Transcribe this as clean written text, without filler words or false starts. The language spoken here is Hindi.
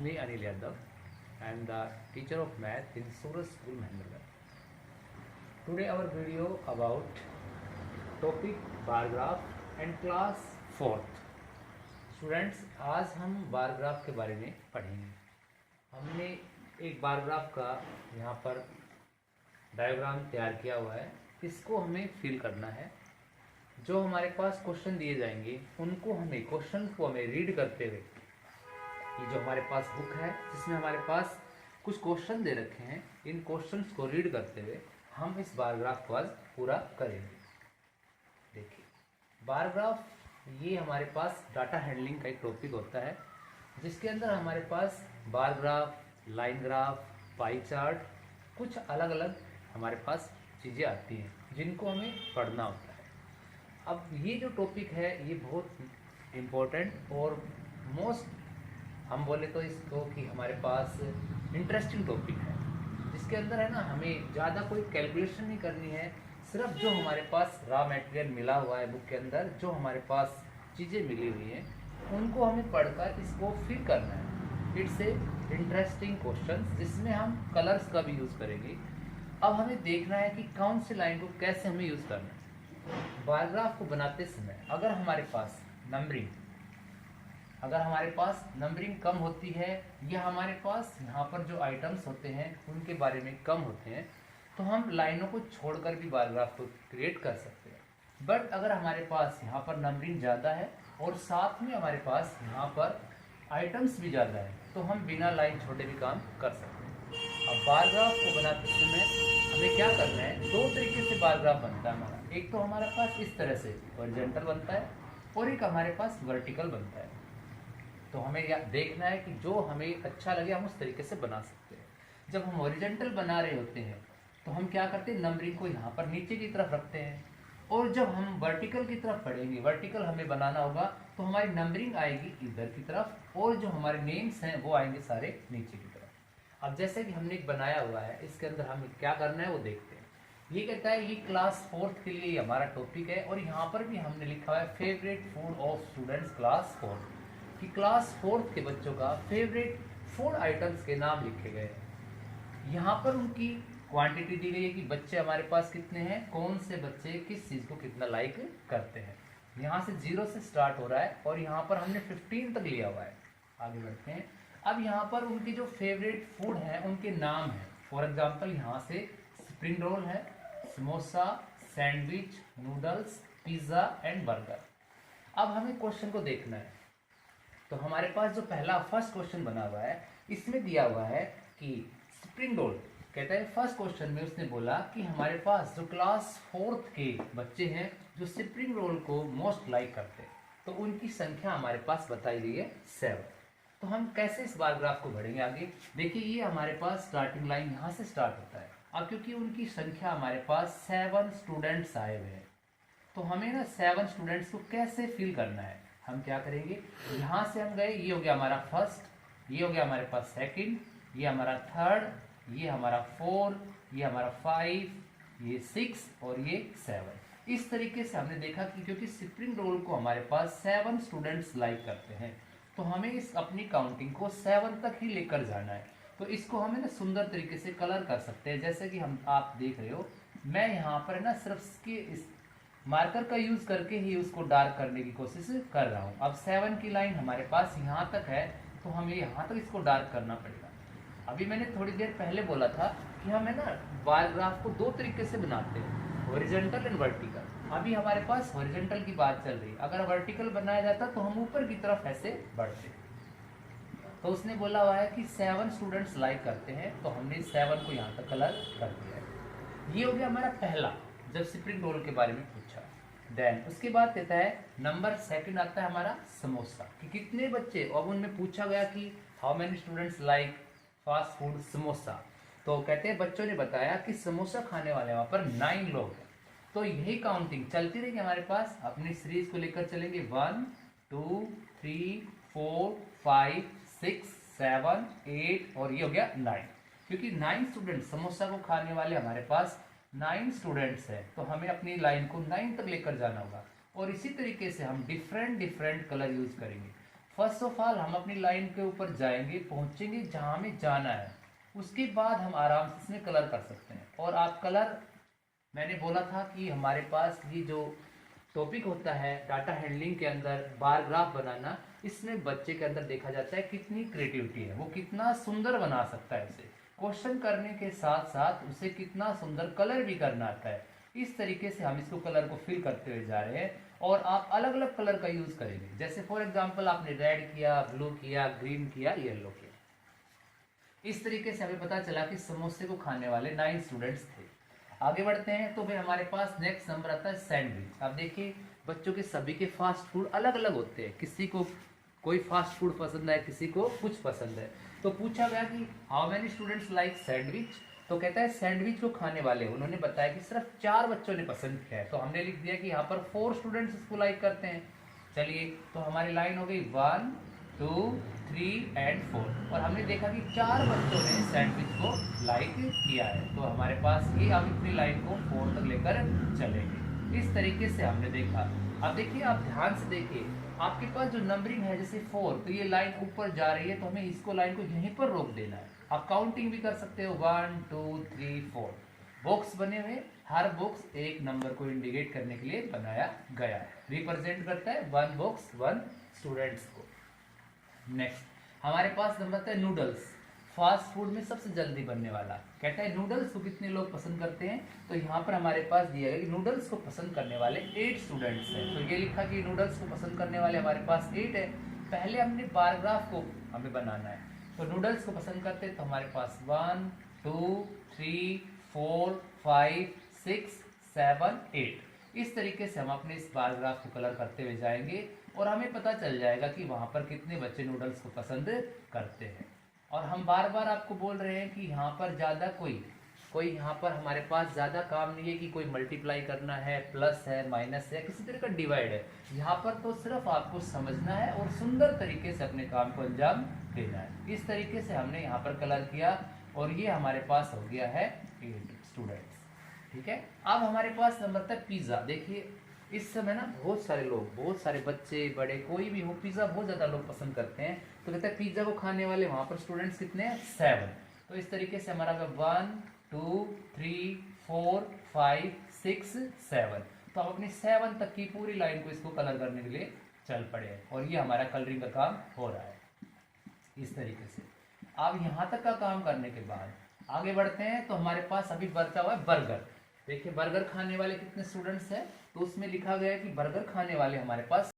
me Anil Yadav. I am the teacher of math in Suraj School, Mahendragarh. Today our video about topic bar graph and class 4th. Students, आज हम बार ग्राफ के बारे में पढ़ेंगे। हमने एक बार ग्राफ का यहाँ पर डायग्राम तैयार किया हुआ है। इसको हमें फिल करना है। जो हमारे पास क्वेश्चन दिए जाएंगे उनको हमें क्वेश्चन को हमें रीड करते हुए, ये जो हमारे पास बुक है जिसमें हमारे पास कुछ क्वेश्चन दे रखे हैं, इन क्वेश्चंस को रीड करते हुए हम इस बार ग्राफ को आज पूरा करेंगे। देखिए, बार ग्राफ ये हमारे पास डाटा हैंडलिंग का एक टॉपिक होता है जिसके अंदर हमारे पास bar graph, line graph, pie chart, कुछ अलग अलग हमारे पास चीज़ें आती हैं जिनको हमें पढ़ना होता है। अब ये जो टॉपिक है ये बहुत इम्पोर्टेंट और मोस्ट, हम बोले तो इसको कि हमारे पास इंटरेस्टिंग टॉपिक है जिसके अंदर है ना हमें ज़्यादा कोई कैलकुलेशन नहीं करनी है। सिर्फ जो हमारे पास रॉ मटेरियल मिला हुआ है बुक के अंदर, जो हमारे पास चीज़ें मिली हुई हैं उनको हमें पढ़कर इसको फिल करना है। इट्स ए इंटरेस्टिंग क्वेश्चन जिसमें हम कलर्स का भी यूज़ करेंगे। अब हमें देखना है कि कौन सी लाइन को कैसे हमें यूज़ करना है। बार ग्राफ को बनाते समय अगर हमारे पास नंबरिंग कम होती है या हमारे पास यहाँ पर जो आइटम्स होते हैं उनके बारे में कम होते हैं, तो हम लाइनों को छोड़कर भी बार ग्राफ को क्रिएट कर सकते हैं। बट अगर हमारे पास यहाँ पर नंबरिंग ज़्यादा है और साथ में हमारे पास यहाँ पर आइटम्स भी ज़्यादा है तो हम बिना लाइन छोड़े भी काम कर सकते हैं। अब बार ग्राफ को बनाते समय हमें क्या करना है, दो तरीके से बार ग्राफ बनता है हमारा। एक तो हमारे पास इस तरह से हॉरिजॉन्टल बनता है और एक हमारे पास वर्टिकल बनता है। तो हमें यह देखना है कि जो हमें अच्छा लगे हम उस तरीके से बना सकते हैं। जब हम हॉरिजॉन्टल बना रहे होते हैं तो हम क्या करते हैं, नंबरिंग को यहाँ पर नीचे की तरफ रखते हैं, और जब हम वर्टिकल की तरफ पढ़ेंगे, वर्टिकल हमें बनाना होगा तो हमारी नंबरिंग आएगी इधर की तरफ और जो हमारे नेम्स हैं वो आएंगे सारे नीचे की तरफ। अब जैसे कि हमने एक बनाया हुआ है, इसके अंदर हमें क्या करना है वो देखते हैं। ये कहता है ये क्लास 4th के लिए हमारा टॉपिक है और यहाँ पर भी हमने लिखा हुआ है favourite food of students class 4th, कि क्लास 4th के बच्चों का फेवरेट फूड आइटम्स के नाम लिखे गए हैं। यहाँ पर उनकी क्वांटिटी दी गई है कि बच्चे हमारे पास कितने हैं, कौन से बच्चे किस चीज़ को कितना लाइक करते हैं। यहाँ से 0 से स्टार्ट हो रहा है और यहाँ पर हमने 15 तक लिया हुआ है। आगे बढ़ते हैं। अब यहाँ पर उनके जो फेवरेट फूड हैं उनके नाम हैं। फॉर एग्जाम्पल यहाँ से स्प्रिंग रोल है, samosa, sandwich, noodles, pizza and burger. अब हमें क्वेश्चन को देखना है। तो हमारे पास जो फर्स्ट क्वेश्चन बना हुआ है इसमें दिया हुआ है कि स्प्रिंग रोल, कहता है फर्स्ट क्वेश्चन में उसने बोला कि हमारे पास जो क्लास 4th के बच्चे हैं जो स्प्रिंग रोल को मोस्ट लाइक करते हैं, तो उनकी संख्या हमारे पास बताई गई है 7। तो हम कैसे इस बार ग्राफ को बढ़ेंगे आगे। देखिए, ये हमारे पास स्टार्टिंग लाइन यहाँ से स्टार्ट होता है। अब क्योंकि उनकी संख्या हमारे पास 7 स्टूडेंट्स आए हुए हैं तो हमें ना 7 स्टूडेंट्स को कैसे फिल करना है। हम क्या करेंगे, यहाँ से हम गए, ये हो गया हमारा फर्स्ट, ये हो गया हमारे पास सेकंड, ये हमारा थर्ड, ये हमारा 4, ये हमारा 5, ये 6 और ये 7। इस तरीके से हमने देखा कि क्योंकि स्प्रिंग रोल को हमारे पास 7 स्टूडेंट्स लाइक करते हैं तो हमें इस अपनी काउंटिंग को 7 तक ही लेकर जाना है। तो इसको हमें ना सुंदर तरीके से कलर कर सकते हैं। जैसे कि हम आप देख रहे हो, मैं यहाँ पर ना सिर्फ इसके इस मार्कर का यूज़ करके ही उसको डार्क करने की कोशिश कर रहा हूँ। अब 7 की लाइन हमारे पास यहाँ तक है तो हमें यहाँ तक इसको डार्क करना पड़ेगा। अभी मैंने थोड़ी देर पहले बोला था कि हमें ना बार ग्राफ को दो तरीके से बनाते हैं, हॉरिजॉन्टल एंड वर्टिकल। अभी हमारे पास हॉरिजॉन्टल की बात चल रही है, अगर वर्टिकल बनाया जाता तो हम ऊपर की तरफ ऐसे बढ़ते। तो उसने बोला हुआ है कि 7 स्टूडेंट्स लाइक करते हैं तो हमने 7 को यहाँ तक कलर कर दिया है। ये हो गया हमारा पहला, जब स्प्रिंग रोल के बारे में पूछा। देन उसके बाद कहता है नंबर सेकंड आता है हमारा समोसा, कि कितने बच्चे, अब उनमें पूछा गया कि how many students like fast food samosa. तो कहते हैं बच्चों ने बताया कि समोसा खाने वाले वहाँ पर 9 लोग हैं। तो यही काउंटिंग चलती रहेगी हमारे पास, अपनी सीरीज को लेकर चलेंगे 1 2 3 4 5 6 7 8 और ये हो गया 9, क्योंकि 9 स्टूडेंट समोसा को खाने वाले हमारे पास 9 स्टूडेंट्स हैं तो हमें अपनी लाइन को 9 तक लेकर जाना होगा। और इसी तरीके से हम डिफरेंट कलर यूज करेंगे। फर्स्ट ऑफ ऑल हम अपनी लाइन के ऊपर जाएंगे, पहुंचेंगे जहां हमें जाना है, उसके बाद हम आराम से इसमें कलर कर सकते हैं। और आप कलर, मैंने बोला था कि हमारे पास ये जो टॉपिक होता है डाटा हैंडलिंग के अंदर बार ग्राफ बनाना, इसमें बच्चे के अंदर देखा जाता है कितनी क्रिएटिविटी है, वो कितना सुंदर बना सकता है उसे क्वेश्चन करने के साथ साथ उसे कितना सुंदर कलर भी करना आता है। इस तरीके से हम इसको कलर को फिल करते हुए जा रहे हैं और आप अलग अलग कलर का यूज करेंगे। जैसे फॉर एग्जांपल आपने रेड किया, ब्लू किया, ग्रीन किया, येलो किया। इस तरीके से हमें पता चला कि समोसे को खाने वाले 9 स्टूडेंट्स थे। आगे बढ़ते हैं तो फिर हमारे पास नेक्स्ट नंबर आता है सैंडविच। अब देखिए बच्चों के सभी के फास्ट फूड अलग अलग होते हैं, किसी को कोई फास्ट फूड पसंद है, किसी को कुछ पसंद है। तो पूछा गया कि how many students like sandwich, तो कहता है सैंडविच को खाने वाले उन्होंने बताया कि सिर्फ 4 बच्चों ने पसंद किया है। तो हमने लिख दिया कि यहाँ पर 4 स्टूडेंट्स इसको लाइक करते हैं। चलिए तो हमारी लाइन हो गई 1 2 3 एंड 4 और हमने देखा कि 4 बच्चों ने सैंडविच को लाइक किया है। तो हमारे पास ये हम अपनी लाइन को 4 तक लेकर चलेंगे। इस तरीके से हमने देखा। अब देखिए आप ध्यान से देखिए, आपके पास जो नंबरिंग है जैसे 4, तो ये लाइन ऊपर जा रही है तो हमें इसको लाइन को यहीं पर रोक देना है। आप काउंटिंग भी कर सकते हो 1 2 3 4। बॉक्स बने हुए, हर बॉक्स एक नंबर को इंडिकेट करने के लिए बनाया गया है, रिप्रेजेंट करता है 1 बॉक्स 1 स्टूडेंट्स को। नेक्स्ट हमारे पास नंबर आता है नूडल्स, फास्ट फूड में सबसे जल्दी बनने वाला। कहता है नूडल्स को कितने लोग पसंद करते हैं, तो यहाँ पर हमारे पास दिया है कि नूडल्स को पसंद करने वाले 8 स्टूडेंट्स हैं। तो ये लिखा कि नूडल्स को पसंद करने वाले हमारे पास 8 है। पहले हमने बार ग्राफ को हमें बनाना है, तो नूडल्स को पसंद करते हैं तो हमारे पास 1 2 3 4 5 6 7 8। इस तरीके से हम अपने इस बार ग्राफ को कलर करते हुए जाएंगे और हमें पता चल जाएगा कि वहाँ पर कितने बच्चे नूडल्स को पसंद करते हैं। और हम बार बार आपको बोल रहे हैं कि यहाँ पर ज़्यादा कोई यहाँ पर हमारे पास ज़्यादा काम नहीं है कि कोई मल्टीप्लाई करना है, प्लस है, माइनस है, किसी तरह का डिवाइड है। यहाँ पर तो सिर्फ आपको समझना है और सुंदर तरीके से अपने काम को अंजाम देना है। इस तरीके से हमने यहाँ पर कलर किया और ये हमारे पास हो गया है 8 स्टूडेंट्स। ठीक है, अब हमारे पास नंबर था पिज़्ज़ा। देखिए इस समय ना बहुत सारे लोग, बहुत सारे बच्चे बड़े कोई भी हो, पिज़्ज़ा बहुत ज़्यादा लोग पसंद करते हैं। तो कहते हैं पिज़्ज़ा को खाने वाले वहाँ पर स्टूडेंट्स कितने हैं 7। तो इस तरीके से हमारा 1 2 3 4 5 6 7। तो हम अपनी 7 तक की पूरी लाइन को इसको कलर करने के लिए चल पड़े हैं और ये हमारा कलरिंग का काम हो रहा है इस तरीके से। अब यहाँ तक का काम करने के बाद आगे बढ़ते हैं तो हमारे पास अभी बचा हुआ है बर्गर। देखिए बर्गर खाने वाले कितने स्टूडेंट्स हैं, तो उसमें लिखा गया है कि बर्गर खाने वाले हमारे पास